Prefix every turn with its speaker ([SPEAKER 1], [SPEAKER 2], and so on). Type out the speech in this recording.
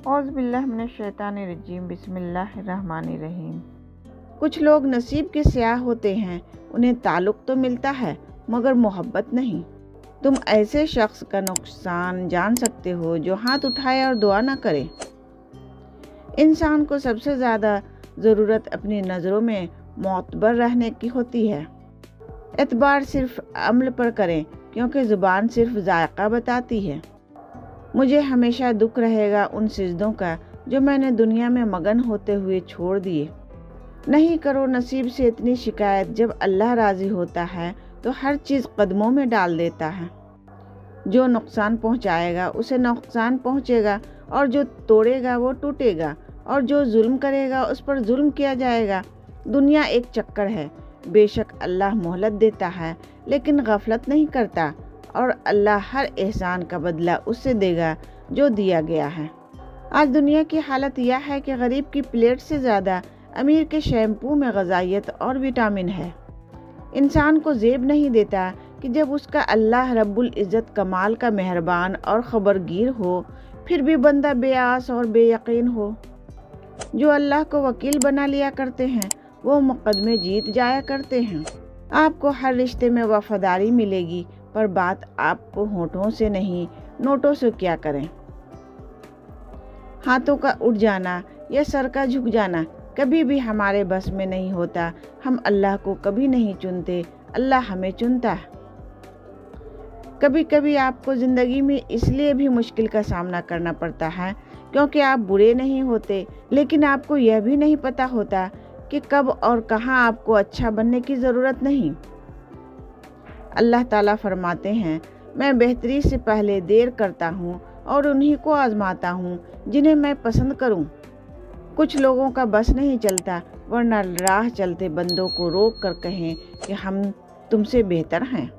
[SPEAKER 1] اعوذ باللہ من الشیطان الرجیم، بسم اللہ الرحمن الرحیم۔ کچھ لوگ نصیب کے سیاہ ہوتے ہیں، انہیں تعلق تو ملتا ہے مگر محبت نہیں۔ تم ایسے شخص کا نقصان جان سکتے ہو جو ہاتھ اٹھائے اور دعا نہ کرے۔ انسان کو سب سے زیادہ ضرورت اپنی نظروں میں معتبر رہنے کی ہوتی ہے۔ اعتبار صرف عمل پر کریں، کیونکہ زبان صرف ذائقہ بتاتی ہے۔ مجھے ہمیشہ دکھ رہے گا ان سجدوں کا جو میں نے دنیا میں مگن ہوتے ہوئے چھوڑ دیے۔ نہیں کرو نصیب سے اتنی شکایت، جب اللہ راضی ہوتا ہے تو ہر چیز قدموں میں ڈال دیتا ہے۔ جو نقصان پہنچائے گا اسے نقصان پہنچے گا، اور جو توڑے گا وہ ٹوٹے گا، اور جو ظلم کرے گا اس پر ظلم کیا جائے گا۔ دنیا ایک چکر ہے، بے شک اللہ مہلت دیتا ہے لیکن غفلت نہیں کرتا، اور اللہ ہر احسان کا بدلہ اس سے دے گا جو دیا گیا ہے۔ آج دنیا کی حالت یہ ہے کہ غریب کی پلیٹ سے زیادہ امیر کے شیمپو میں غذائیت اور وٹامن ہے۔ انسان کو زیب نہیں دیتا کہ جب اس کا اللہ رب العزت کمال کا مہربان اور خبرگیر ہو، پھر بھی بندہ بے آس اور بے یقین ہو۔ جو اللہ کو وکیل بنا لیا کرتے ہیں وہ مقدمے جیت جایا کرتے ہیں۔ آپ کو ہر رشتے میں وفاداری ملے گی، پر بات آپ کو ہونٹوں سے نہیں نوٹوں سے کیا کریں۔ ہاتھوں کا اٹھ جانا یا سر کا جھک جانا کبھی بھی ہمارے بس میں نہیں ہوتا۔ ہم اللہ کو کبھی نہیں چنتے، اللہ ہمیں چنتا ہے۔ کبھی کبھی آپ کو زندگی میں اس لیے بھی مشکل کا سامنا کرنا پڑتا ہے کیونکہ آپ برے نہیں ہوتے، لیکن آپ کو یہ بھی نہیں پتا ہوتا کہ کب اور کہاں آپ کو اچھا بننے کی ضرورت نہیں۔ اللہ تعالیٰ فرماتے ہیں، میں بہتری سے پہلے دیر کرتا ہوں اور انہی کو آزماتا ہوں جنہیں میں پسند کروں۔ کچھ لوگوں کا بس نہیں چلتا، ورنہ راہ چلتے بندوں کو روک کر کہیں کہ ہم تم سے بہتر ہیں۔